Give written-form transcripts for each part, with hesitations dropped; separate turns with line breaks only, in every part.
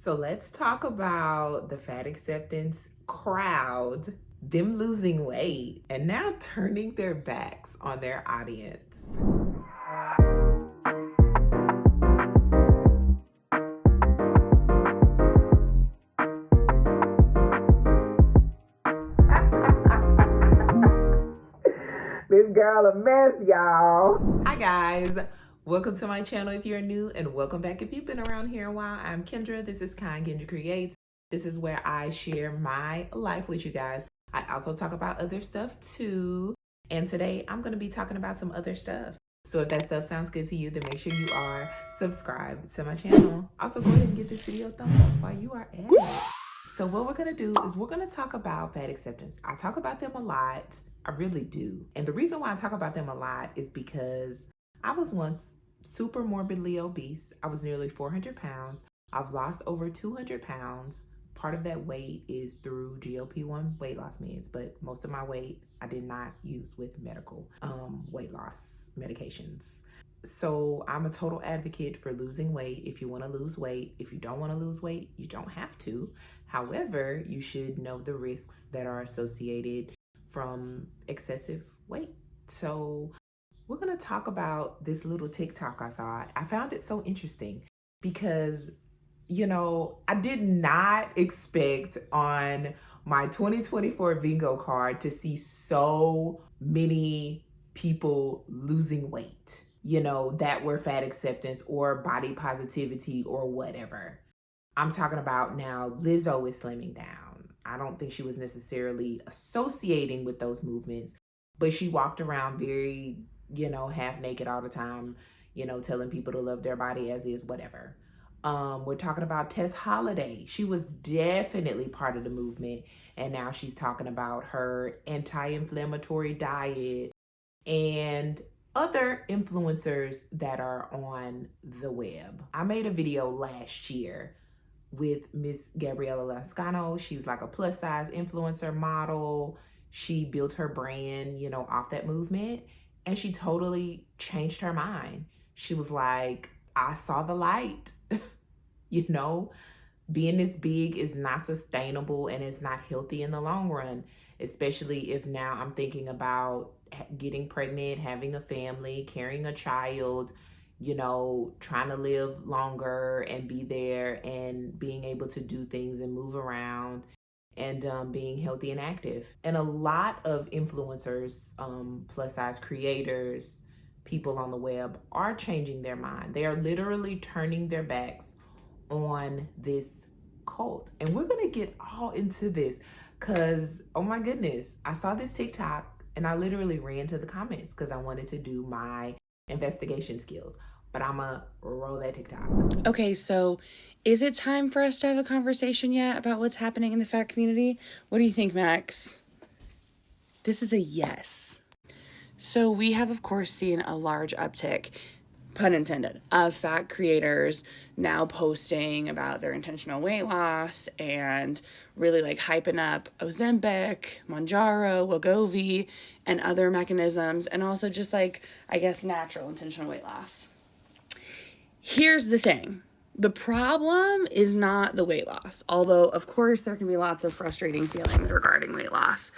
So let's talk about the fat acceptance crowd, them losing weight and now turning their backs on their audience. This girl a mess, y'all. Hi guys. Welcome to my channel if you're new, and welcome back if you've been around here a while. I'm Kendra. This is 𝐒𝐿𝐴 Creates. This is where I share my life with you guys. I also talk about other stuff too. And today I'm going to be talking about some other stuff. So if that stuff sounds good to you, then make sure you are subscribed to my channel. Also, go ahead and give this video a thumbs up while you are at it. So what we're going to do is we're going to talk about fat acceptance. I talk about them a lot. I really do. And the reason why I talk about them a lot is because I was once super morbidly obese. I was nearly 400 pounds. I've lost over 200 pounds. Part of that weight is through GLP-1 weight loss meds, but most of my weight I did not use with medical weight loss medications. So I'm a total advocate for losing weight. If you want to lose weight, if you don't want to lose weight, you don't have to. However, you should know the risks that are associated from excessive weight. So we're going to talk about this little TikTok I saw. I found it so interesting because, you know, I did not expect on my 2024 bingo card to see so many people losing weight, you know, that were fat acceptance or body positivity or whatever. I'm talking about now Lizzo is slimming down. I don't think she was necessarily associating with those movements, but she walked around very, you know, half naked all the time, you know, telling people to love their body as is, whatever. We're talking about Tess Holiday. She was definitely part of the movement, and now she's talking about her anti-inflammatory diet and other influencers that are on the web. I made a video last year with Miss Gabriella Lascano. She's like a plus size influencer model. She built her brand, you know, off that movement, and she totally changed her mind. She was like, I saw the light. You know, being this big is not sustainable and it's not healthy in the long run, especially if now I'm thinking about getting pregnant, having a family, carrying a child, you know, trying to live longer and be there and being able to do things and move around and being healthy and active. And a lot of influencers, plus size creators, people on the web are changing their mind. They are literally turning their backs on this cult. And we're gonna get all into this because, oh my goodness, I saw this TikTok and I literally ran to the comments because I wanted to do my investigation skills. But I'm gonna roll that TikTok.
Okay, so is it time for us to have a conversation yet about what's happening in the fat community? What do you think, Max? This is a yes. So we have, of course, seen a large uptick, pun intended, of fat creators now posting about their intentional weight loss and really like hyping up Ozempic, Mounjaro, Wegovy, and other mechanisms, and also just like, I guess, natural intentional weight loss. Here's the thing. The problem is not the weight loss, although of course there can be lots of frustrating feelings regarding weight loss.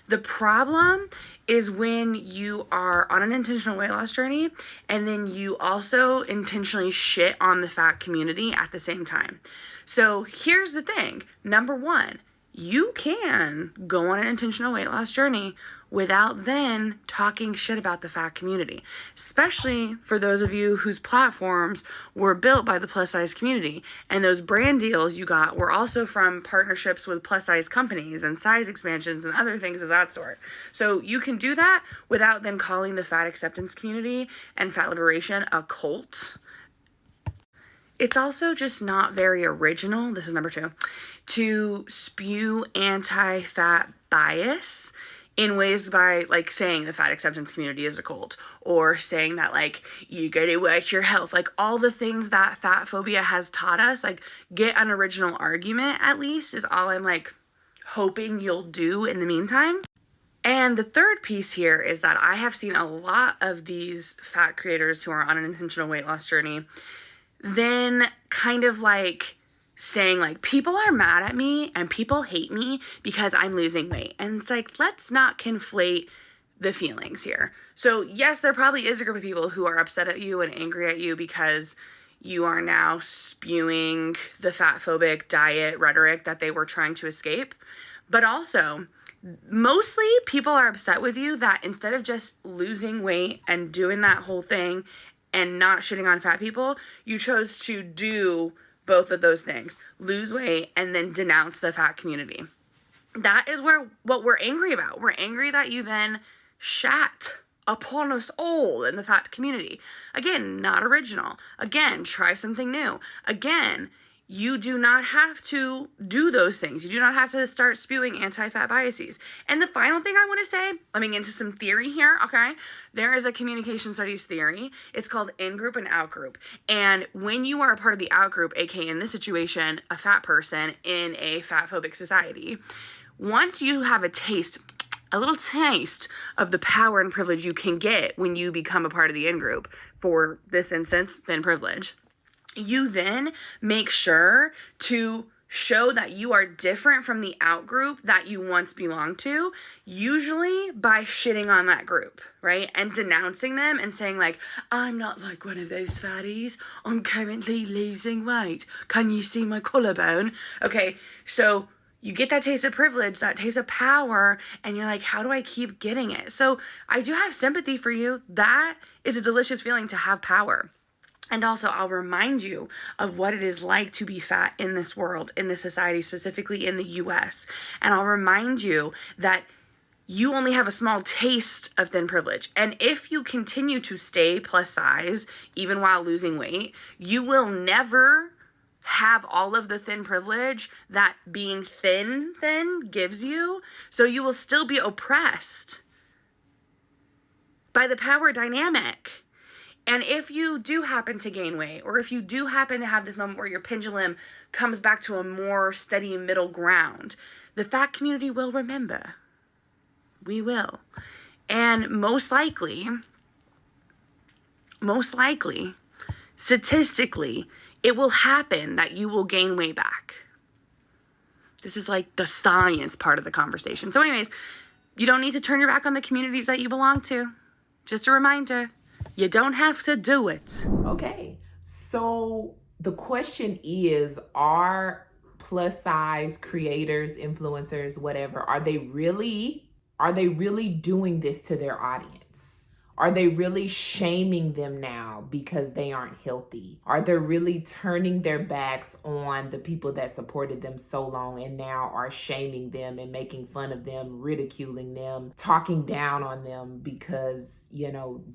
The problem is when you are on an intentional weight loss journey and then you also intentionally shit on the fat community at the same time. So here's the thing. Number one, you can go on an intentional weight loss journey without then talking shit about the fat community, especially for those of you whose platforms were built by the plus size community. And those brand deals you got were also from partnerships with plus size companies and size expansions and other things of that sort. So you can do that without then calling the fat acceptance community and fat liberation a cult. It's also just not very original, this is number two, to spew anti-fat bias in ways by like saying the fat acceptance community is a cult, or saying that like you gotta watch your health, like all the things that fat phobia has taught us. Like, get an original argument at least is all I'm like hoping you'll do in the meantime. And the third piece here is that I have seen a lot of these fat creators who are on an intentional weight loss journey then kind of like saying like, people are mad at me and people hate me because I'm losing weight. And it's like, let's not conflate the feelings here. So yes, there probably is a group of people who are upset at you and angry at you because you are now spewing the fat phobic diet rhetoric that they were trying to escape. But also, mostly people are upset with you that instead of just losing weight and doing that whole thing and not shitting on fat people, you chose to do both of those things, lose weight and then denounce the fat community. That is what we're angry about. We're angry that you then shat upon us all in the fat community. Again, not original. Again, try something new. Again, you do not have to do those things. You do not have to start spewing anti-fat biases. And the final thing I want to say, let me get into some theory here, okay? There is a communication studies theory. It's called in-group and out-group. And when you are a part of the out-group, aka in this situation, a fat person in a fat-phobic society, once you have a little taste of the power and privilege you can get when you become a part of the in-group, for this instance, thin privilege, you then make sure to show that you are different from the out group that you once belonged to, usually by shitting on that group, right? And denouncing them and saying like, I'm not like one of those fatties. I'm currently losing weight. Can you see my collarbone? Okay, so you get that taste of privilege, that taste of power, and you're like, how do I keep getting it? So I do have sympathy for you. That is a delicious feeling to have power. And also, I'll remind you of what it is like to be fat in this world, in this society, specifically in the US. And I'll remind you that you only have a small taste of thin privilege. And if you continue to stay plus size, even while losing weight, you will never have all of the thin privilege that being thin gives you. So you will still be oppressed by the power dynamic. And if you do happen to gain weight, or if you do happen to have this moment where your pendulum comes back to a more steady middle ground, the fat community will remember. We will. And most likely, statistically, it will happen that you will gain weight back. This is like the science part of the conversation. So anyways, you don't need to turn your back on the communities that you belong to. Just a reminder. You don't have to do it.
Okay, so the question is, are plus size creators, influencers, whatever, are they really doing this to their audience? Are they really shaming them now because they aren't healthy? Are they really turning their backs on the people that supported them so long and now are shaming them and making fun of them, ridiculing them, talking down on them because,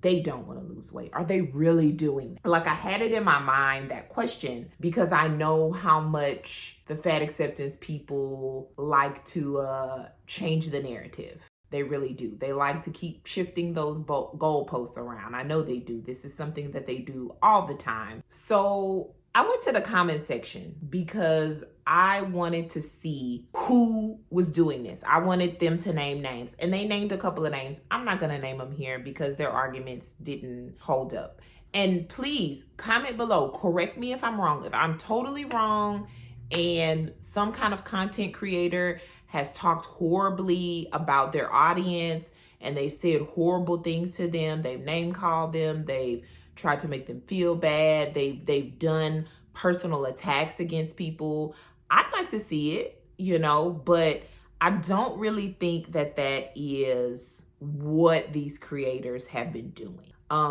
they don't want to lose weight? Are they really doing that? Like, I had it in my mind, that question, because I know how much the fat acceptance people like to change the narrative. They really do. They like to keep shifting those goalposts around. I know they do. This is something that they do all the time. So I went to the comment section because I wanted to see who was doing this. I wanted them to name names, and they named a couple of names. I'm not going to name them here because their arguments didn't hold up. And please comment below. Correct me if I'm wrong. If I'm totally wrong and some kind of content creator has talked horribly about their audience and they've said horrible things to them, they've name called them, they've tried to make them feel bad, they've done personal attacks against people, I'd like to see it, but I don't really think that is what these creators have been doing.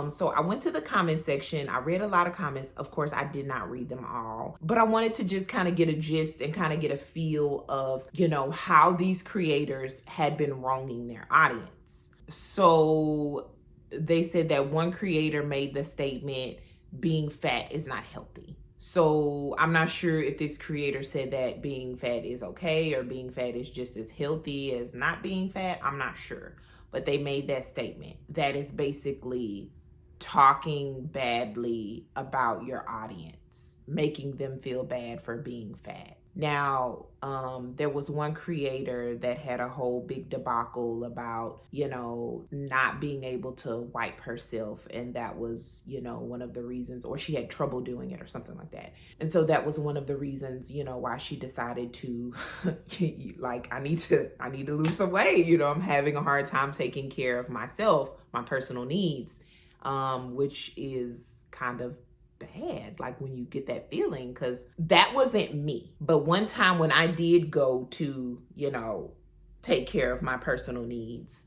So I went to the comment section. I read a lot of comments. Of course, I did not read them all, but I wanted to just kind of get a gist and kind of get a feel of, how these creators had been wronging their audience. So they said that one creator made the statement, being fat is not healthy. So I'm not sure if this creator said that being fat is okay or being fat is just as healthy as not being fat. I'm not sure. But they made that statement. That is basically talking badly about your audience. making them feel bad for being fat. Now, there was one creator that had a whole big debacle about, not being able to wipe herself. And that was, one of the reasons, or she had trouble doing it or something like that. And so that was one of the reasons, why she decided to, I need to lose some weight. I'm having a hard time taking care of myself, my personal needs, which is kind of bad, like when you get that feeling, because that wasn't me. But one time when I did go to, take care of my personal needs,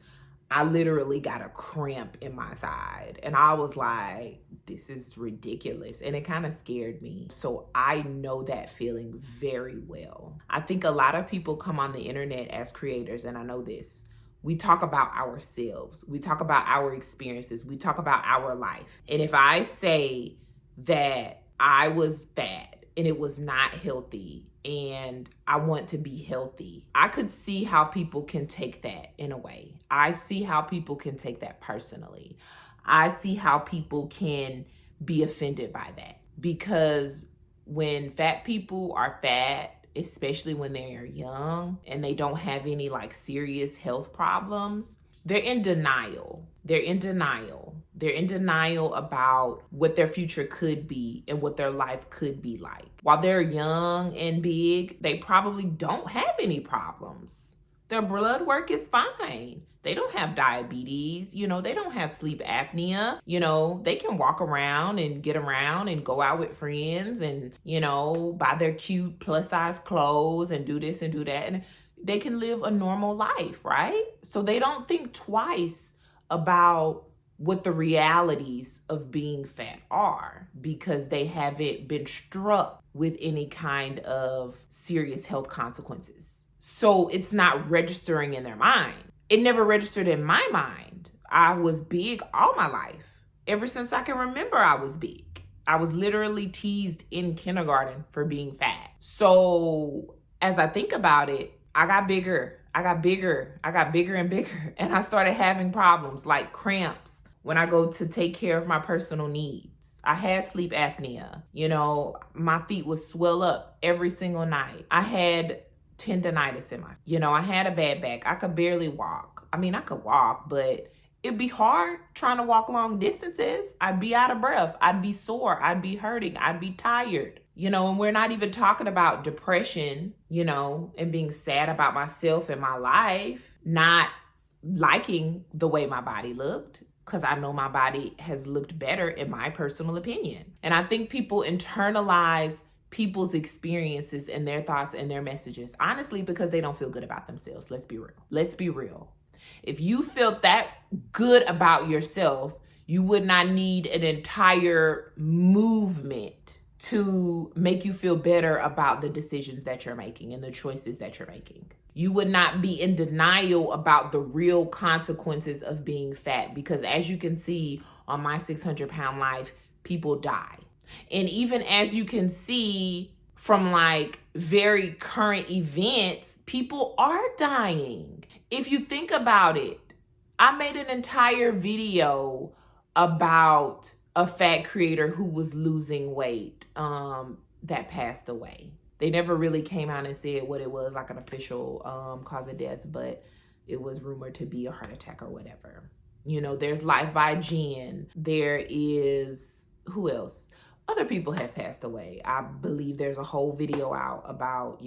I literally got a cramp in my side. And I was like, this is ridiculous. And it kind of scared me. So I know that feeling very well. I think a lot of people come on the internet as creators, and I know this. We talk about ourselves. We talk about our experiences. We talk about our life. And if I say that I was fat and it was not healthy and I want to be healthy, I could see how people can take that in a way. I see how people can take that personally. I see how people can be offended by that, because when fat people are fat, especially when they are young and they don't have any like serious health problems, they're in denial. They're in denial. They're in denial about what their future could be and what their life could be like. While they're young and big, they probably don't have any problems. Their blood work is fine. They don't have diabetes, they don't have sleep apnea, they can walk around and get around and go out with friends and, buy their cute plus size clothes and do this and do that. And they can live a normal life, right? So they don't think twice about what the realities of being fat are, because they haven't been struck with any kind of serious health consequences. So it's not registering in their mind. It never registered in my mind. I was big all my life. Ever since I can remember, I was big. I was literally teased in kindergarten for being fat. So as I think about it, I got bigger and bigger, and I started having problems like cramps when I go to take care of my personal needs. I had sleep apnea. My feet would swell up every single night. I had tendonitis in my, I had a bad back. I could barely walk. I mean, I could walk, but it'd be hard trying to walk long distances. I'd be out of breath. I'd be sore. I'd be hurting. I'd be tired. And we're not even talking about depression, and being sad about myself and my life, not liking the way my body looked, because I know my body has looked better in my personal opinion. And I think people internalize people's experiences and their thoughts and their messages, honestly, because they don't feel good about themselves. Let's be real. Let's be real. If you felt that good about yourself, you would not need an entire movement to make you feel better about the decisions that you're making and the choices that you're making. You would not be in denial about the real consequences of being fat, because as you can see on my 600-pound life, people die. And even as you can see from like very current events, people are dying. If you think about it, I made an entire video about a fat creator who was losing weight that passed away. They never really came out and said what it was, like an official cause of death, but it was rumored to be a heart attack or whatever. There's Life by Jen. There is, who else? Other people have passed away. I believe there's a whole video out about,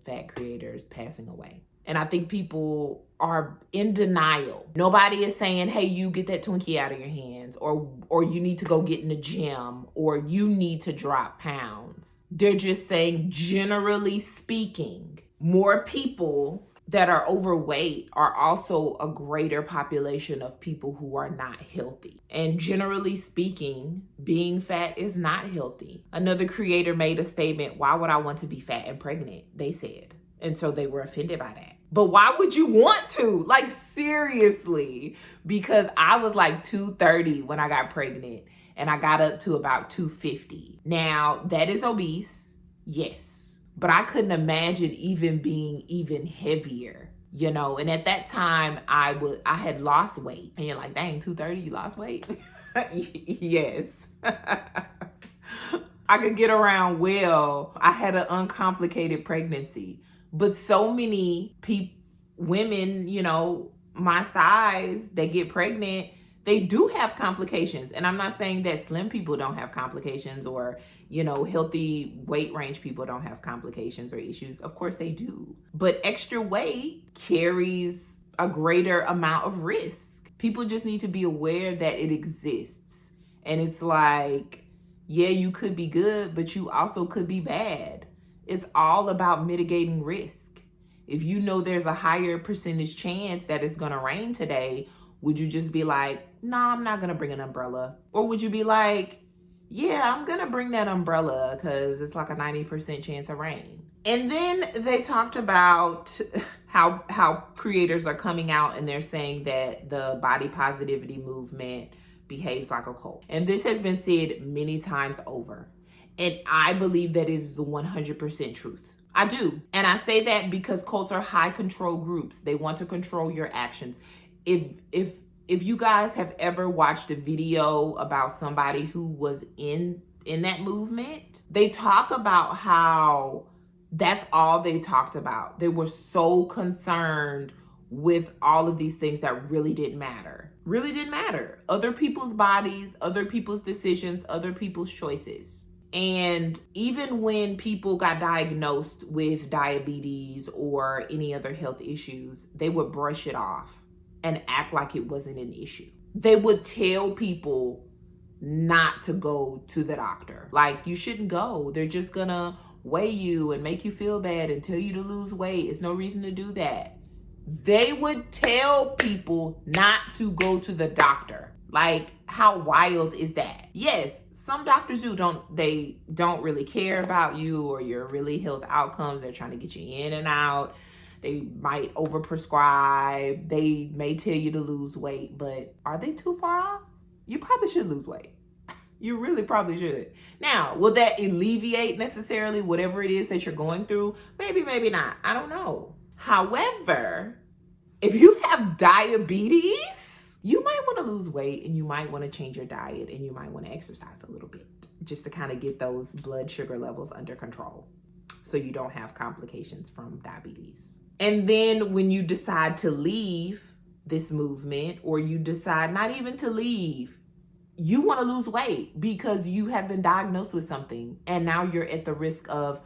fat creators passing away. And I think people are in denial. Nobody is saying, hey, you get that Twinkie out of your hands, or you need to go get in the gym, or you need to drop pounds. They're just saying, generally speaking, more people that are overweight are also a greater population of people who are not healthy. And generally speaking, being fat is not healthy. Another creator made a statement, why would I want to be fat and pregnant? They said. And so they were offended by that. But why would you want to? Like, seriously. Because I was like 230 when I got pregnant, and I got up to about 250. Now, that is obese, yes. But I couldn't imagine even being even heavier, And at that time, I had lost weight. And you're like, dang, 230, you lost weight? Yes. I could get around well. I had an uncomplicated pregnancy. But so many women, you know, my size, they get pregnant, they do have complications. And I'm not saying that slim people don't have complications, or, you know, healthy weight range people don't have complications or issues. Of course they do. But extra weight carries a greater amount of risk. People just need to be aware that it exists. And it's like, yeah, you could be good, but you also could be bad. It's all about mitigating risk. If you know there's a higher percentage chance that it's gonna rain today, would you just be like, nah, I'm not gonna bring an umbrella? Or would you be like, yeah, I'm gonna bring that umbrella because it's like a 90% chance of rain? And then they talked about how creators are coming out and they're saying that the body positivity movement behaves like a cult. And this has been said many times over. And I believe that is the 100% truth. I do. And I say that because cults are high control groups. They want to control your actions. If you guys have ever watched a video about somebody who was in that movement, they talk about how that's all they talked about. They were so concerned with all of these things that really didn't matter. Really didn't matter. Other people's bodies, other people's decisions, other people's choices. And even when people got diagnosed with diabetes or any other health issues, they would brush it off and act like it wasn't an issue. They would tell people not to go to the doctor. Like, you shouldn't go. They're just gonna weigh you and make you feel bad and tell you to lose weight. It's no reason to do that. They would tell people not to go to the doctor. Like, how wild is that? Yes, some doctors don't really care about you or your really health outcomes. They're trying to get you in and out. They might overprescribe. They may tell you to lose weight, but are they too far off? You probably should lose weight. You really probably should. Now, will that alleviate necessarily whatever it is that you're going through? Maybe, maybe not. I don't know. However, if you have diabetes, you might want to lose weight and you might want to change your diet and you might want to exercise a little bit just to kind of get those blood sugar levels under control so you don't have complications from diabetes. And then when you decide to leave this movement, or you decide not even to leave, you want to lose weight because you have been diagnosed with something and now you're at the risk of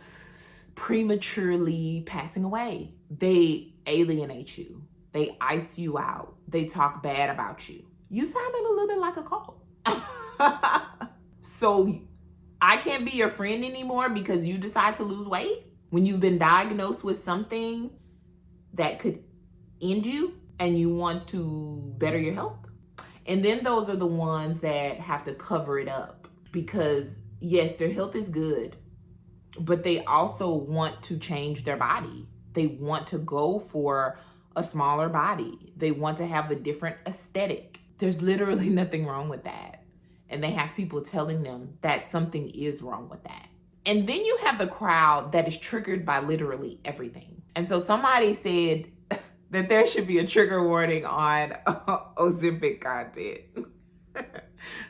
prematurely passing away. They alienate you. They ice you out. They talk bad about you. You sounded a little bit like a cult. So I can't be your friend anymore because you decide to lose weight when you've been diagnosed with something that could end you and you want to better your health. And then those are the ones that have to cover it up because yes, their health is good, but they also want to change their body. They want to go for a smaller body. They want to have a different aesthetic. There's literally nothing wrong with that. And they have people telling them that something is wrong with that. And then you have the crowd that is triggered by literally everything. And so somebody said that there should be a trigger warning on Ozempic content.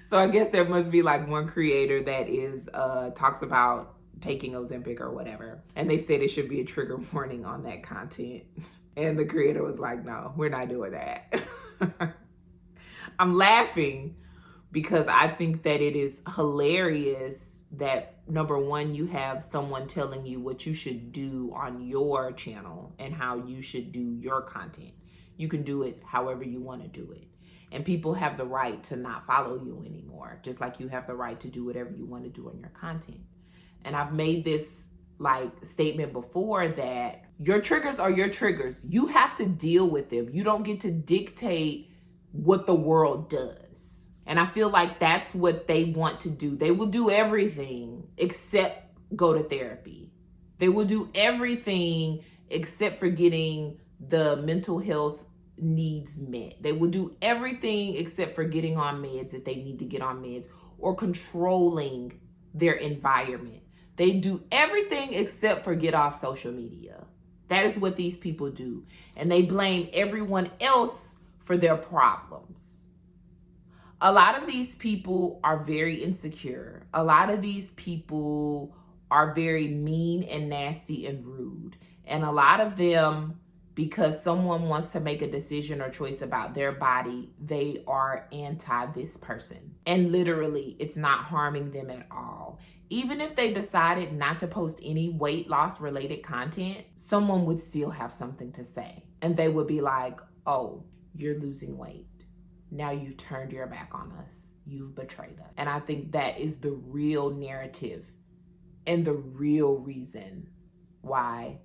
So I guess there must be like one creator that is talks about taking Ozempic or whatever. And they said it should be a trigger warning on that content. And the creator was like, no, we're not doing that. I'm laughing because I think that it is hilarious that, number one, you have someone telling you what you should do on your channel and how you should do your content. You can do it however you want to do it. And people have the right to not follow you anymore, just like you have the right to do whatever you want to do on your content. And I've made this statement before that your triggers are your triggers. You have to deal with them. You don't get to dictate what the world does. And I feel like that's what they want to do. They will do everything except go to therapy. They will do everything except for getting the mental health needs met. They will do everything except for getting on meds if they need to get on meds, or controlling their environment. They do everything except for get off social media. That is what these people do. And they blame everyone else for their problems. A lot of these people are very insecure. A lot of these people are very mean and nasty and rude. And a lot of them, because someone wants to make a decision or choice about their body, they are anti this person. And literally, it's not harming them at all. Even if they decided not to post any weight loss related content, someone would still have something to say. And they would be like, oh, you're losing weight. Now you've turned your back on us. You've betrayed us. And I think that is the real narrative and the real reason why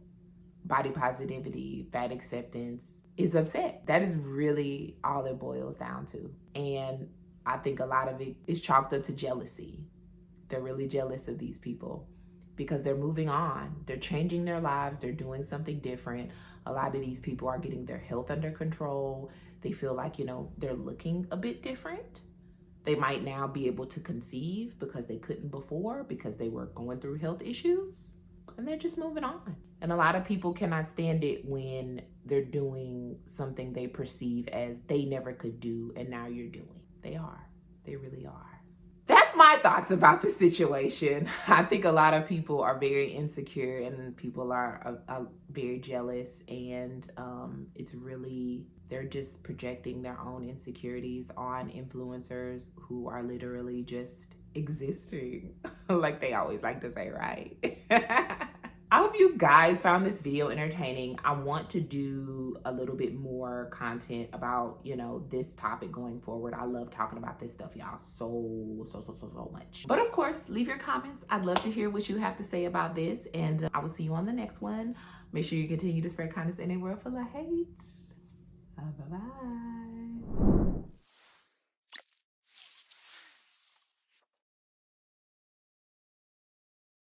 body positivity, fat acceptance is upset. That is really all it boils down to. And I think a lot of it is chalked up to jealousy. They're really jealous of these people because they're moving on. They're changing their lives. They're doing something different. A lot of these people are getting their health under control. They feel like, they're looking a bit different. They might now be able to conceive because they couldn't before because they were going through health issues, and they're just moving on. And a lot of people cannot stand it when they're doing something they perceive as they never could do, and now you're doing. They are. They really are. That's my thoughts about the situation. I think a lot of people are very insecure and people are very jealous, and it's really, they're just projecting their own insecurities on influencers who are literally just existing, like they always like to say, right? I hope you guys found this video entertaining. I want to do a little bit more content about, this topic going forward. I love talking about this stuff, y'all, so much. But of course, leave your comments. I'd love to hear what you have to say about this, and I will see you on the next one. Make sure you continue to spread kindness in a world full of hate. Bye-bye.